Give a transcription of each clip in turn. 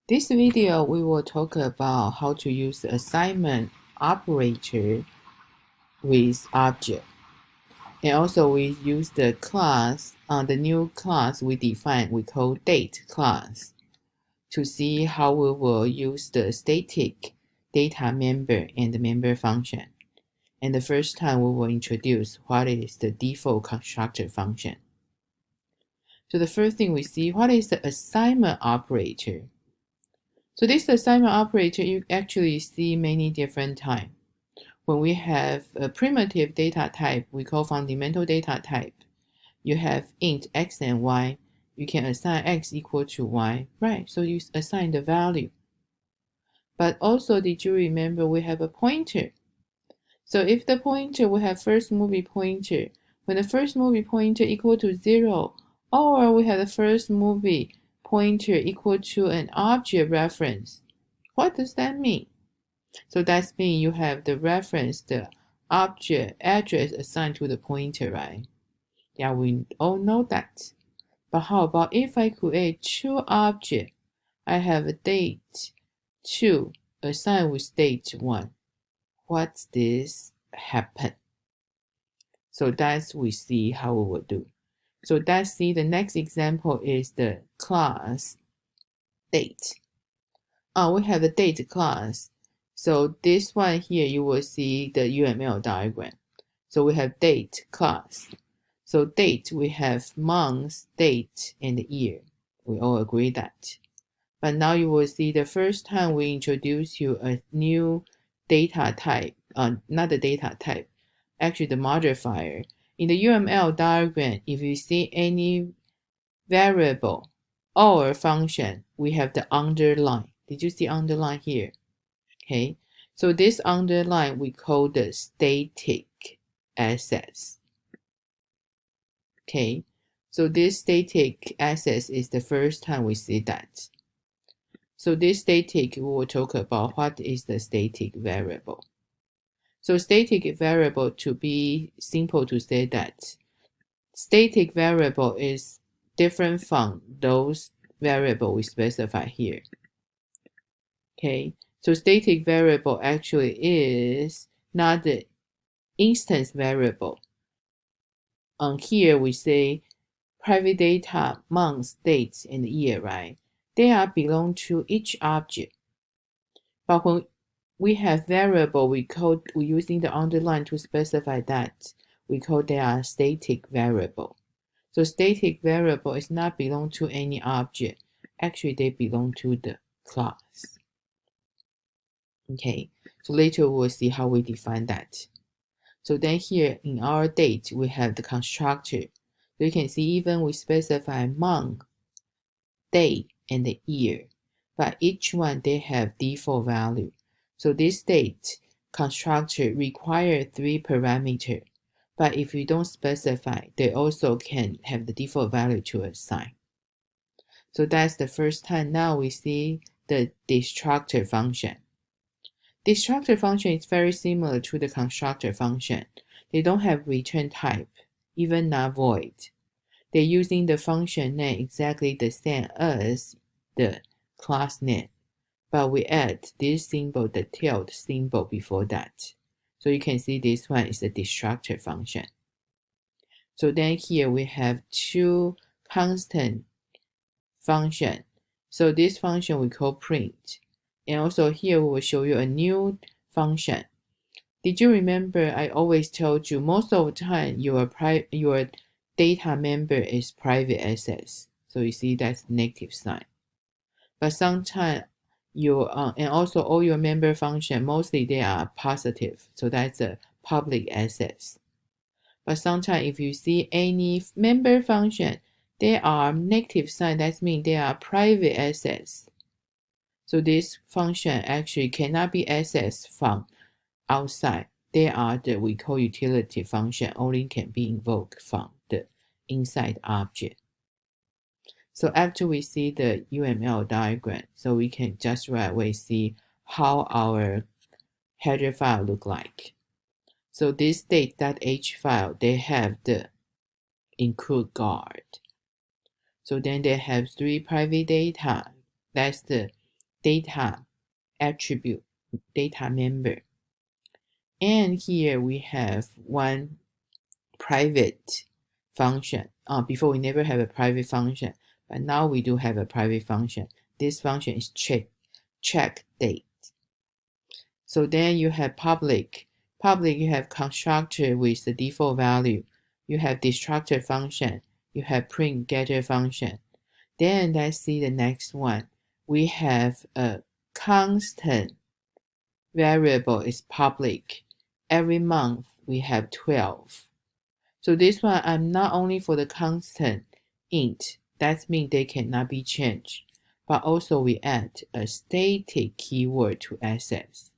This video, we will talk about how to use the assignment operator with object. And also we use the class, the new class we define, we call date class, to see how we will use the static data member and the member function. And the first time we will introduce what is the default constructor function. So the first thing we see, what is the assignment operator? So this assignment operator, you actually see many different types. When we have a primitive data type, we call fundamental data type. You have int x and y. You can assign x equal to y, right? So you assign the value. But also, did you remember we have a pointer? So if the pointer, we have first movie pointer. When the first movie pointer equal to 0, or we have the first movie pointer equal to an object reference. What does that mean? So that means you have the reference, the object address assigned to the pointer, right? Yeah, we all know that. But how about if I create two objects? I have a date 2 assigned with date 1. What's this happen? So that's we see how we will do. So that's see the next example is the class date. We have the date class. So this one here, you will see the UML diagram. So we have date class. So date, we have month, date, and year. We all agree that. But now you will see the first time we introduce you a new data type, not the data type, actually the modifier. In the UML diagram, if you see any variable or function, we have the underline. Did you see underline here? Okay, so this underline we call the static access. Okay, so this static access is the first time we see that. So this static, we will talk about what is the static variable. So static variable, to be simple to say that static variable is different from those variable we specify here. Okay, so static variable actually is not the instance variable. On here we say private data, month, date, and year, right? They are belong to each object. But when we have variable, we using the underline to specify that. We call they are static variable. So static variable is not belong to any object. Actually, they belong to the class. Okay, so later we'll see how we define that. So then here in our date, we have the constructor. So you can see even we specify month, day, and the year, but each one they have default value. So this date constructor require 3 parameters, but if you don't specify, they also can have the default value to assign. So that's the first time now we see the destructor function. Destructor function is very similar to the constructor function. They don't have return type, even not void. They're using the function name exactly the same as the class name, but we add this symbol, the tilde symbol before that. So you can see this one is the destructor function. So then here we have two constant function. So this function we call print. And also here we will show you a new function. Did you remember I always told you most of the time your data member is private access. So you see that's negative sign. But sometimes and also all your member function, mostly they are positive. So that's a public access. But sometimes if you see any member function, they are negative sign. That means they are private access. So this function actually cannot be accessed from outside. They are we call utility function, only can be invoked from the inside object. So after we see the UML diagram, so we can just right away see how our header file look like. So this date.h file, they have the include guard. So then they have 3 private data. That's the data attribute, data member. And here we have one private function. Before we never have a private function, but now we do have a private function. This function is check date. So then you have public. Public, you have constructor with the default value. You have destructor function. You have print getter function. Then let's see the next one. We have a constant variable is public. Every month we have 12. So this one I'm not only for the constant int, that means they cannot be changed, but also we add a static keyword to access.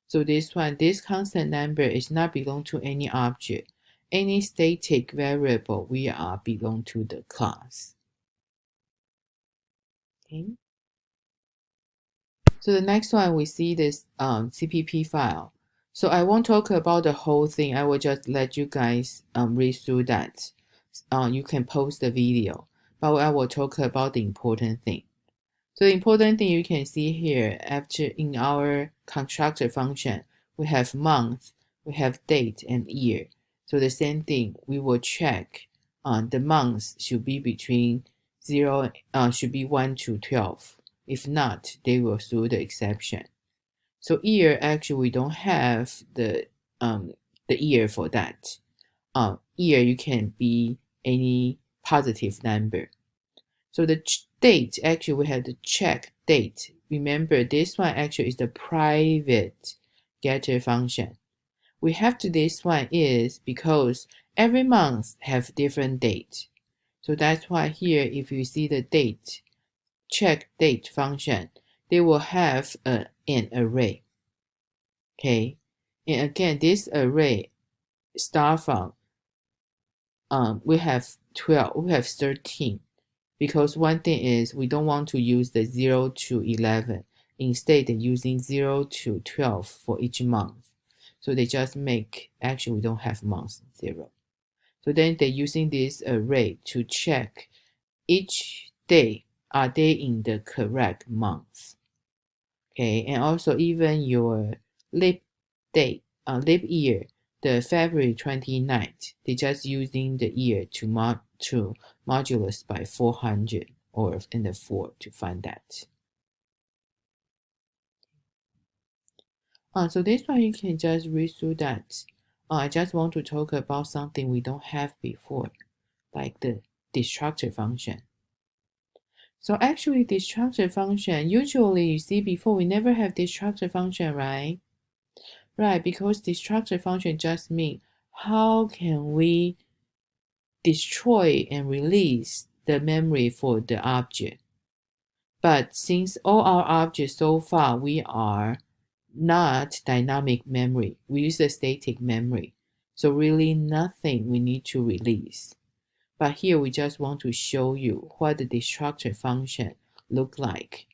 So this one, this constant number is not belong to any object. Any static variable we are belong to the class. Okay. So the next one we see this CPP file. So I won't talk about the whole thing. I will just let you guys read through that. You can pause the video, but I will talk about the important thing. So the important thing you can see here, after in our constructor function, we have month, we have date and year. So the same thing, we will check the months should be between 1 to 12. If not, they will throw the exception. So year, actually we don't have the year for that. Year, you can be any positive number. So the date, actually we have the check date. Remember, this one actually is the private getter function. We have to this one is because every month have different date. So that's why here, if you see the date, check date function, they will have an array. Okay, and again, this array start from we have 12, we have 13. Because one thing is we don't want to use the 0 to 11. Instead, they're using 0 to 12 for each month. So they just make, actually we don't have months 0. So then they're using this array to check each day, are they in the correct month? Okay, and also even your leap day, leap year, the February 29th, they're just using the year to modulus by 400 or in the 4 to find that. So this one you can just read through that. I just want to talk about something we don't have before, like the destructor function. So actually destructor function, usually you see before we never have destructor function, right? Right, because destructor function just mean how can we destroy and release the memory for the object. But since all our objects so far, we are not dynamic memory, we use a static memory. So really nothing we need to release. But here we just want to show you what the destructor function look like.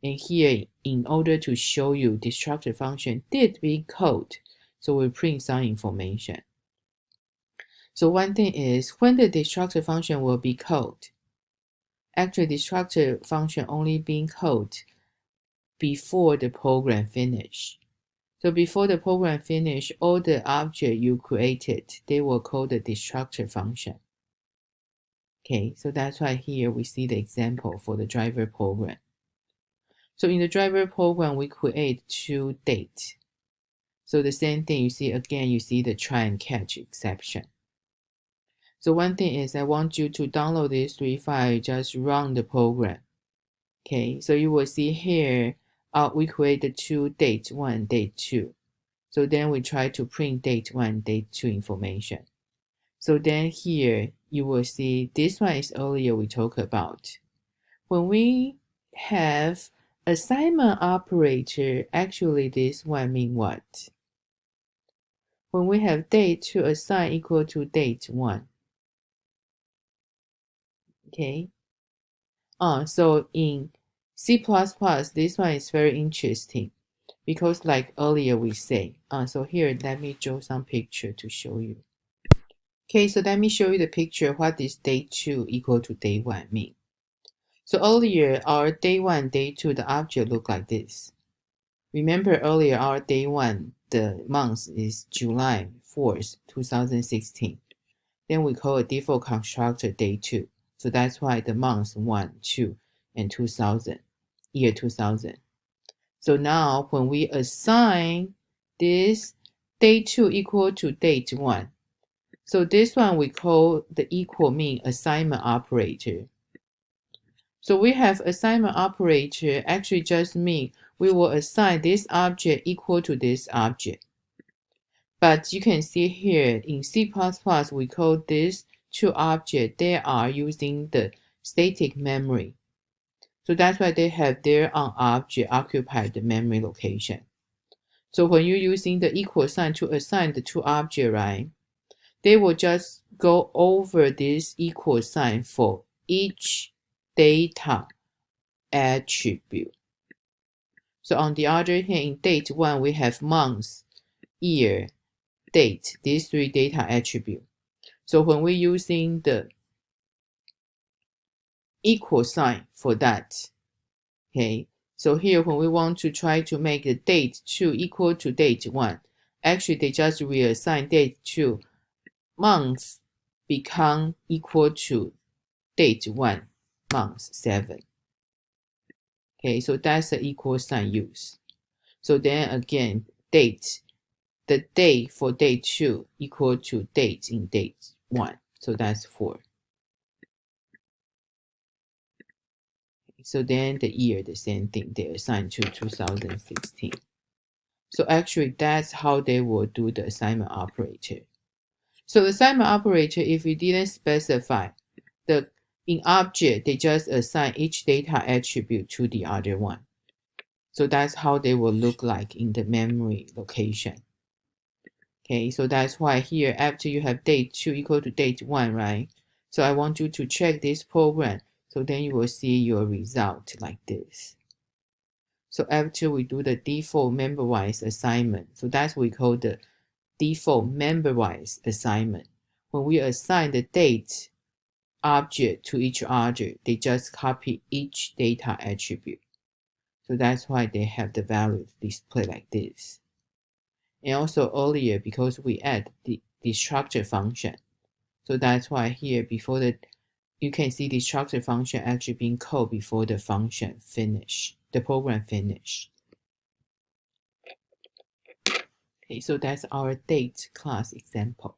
And here, in order to show you destructor function did be code, so we print some information. So one thing is when the destructor function will be called. Actually, destructor function only being called before the program finish. So before the program finish, all the object you created, they will call the destructor function. Okay, so that's why here we see the example for the driver program. So in the driver program, we create two dates. So the same thing you see again, you see the try and catch exception. So one thing is I want you to download these 3 files, just run the program. Okay, so you will see here, we created two date 1, date 2. So then we try to print date 1, date 2 information. So then here you will see this one is earlier we talked about. When we have assignment operator, actually this one mean what? When we have date to assign equal to date 1. Okay. So in C++, this one is very interesting because like earlier we say, so here let me draw some picture to show you. Okay, so let me show you the picture what this day 2 equal to day 1 mean. So earlier, our day 1, day 2, the object looked like this. Remember earlier, our day 1, the month is July 4th, 2016. Then we call a default constructor day 2. So that's why the month 1, 2, and 2000, year 2000. So now when we assign this day 2 equal to date 1, so this one we call the equal mean assignment operator. So we have assignment operator actually just mean we will assign this object equal to this object. But you can see here in C++, we call these two objects, they are using the static memory. So that's why they have their own object occupy the memory location. So when you're using the equal sign to assign the two objects, right, they will just go over this equal sign for each data attribute. So on the other hand, in date 1, we have month, year, date, these three data attributes. So when we're using the equal sign for that, okay, so here when we want to try to make the date 2 equal to date 1, actually they just reassign date 2, month become equal to date 1, month 7. Okay, so that's the equal sign use. So then again, date, the date for date 2 equal to date in date 1. So that's 4. So then the year, the same thing, they assign to 2016. So actually that's how they will do the assignment operator. So the assignment operator, if we didn't specify, in object, they just assign each data attribute to the other one. So that's how they will look like in the memory location. Okay, so that's why here, after you have date 2 equal to date 1, right? So I want you to check this program. So then you will see your result like this. So after we do the default memberwise assignment, so that's what we call the default memberwise assignment. When we assign the date object to each object, they just copy each data attribute. So that's why they have the values displayed like this. And also earlier, because we add the destructor function, so that's why here before you can see the destructor function actually being called before the function finish, the program finish. Okay, so that's our date class example.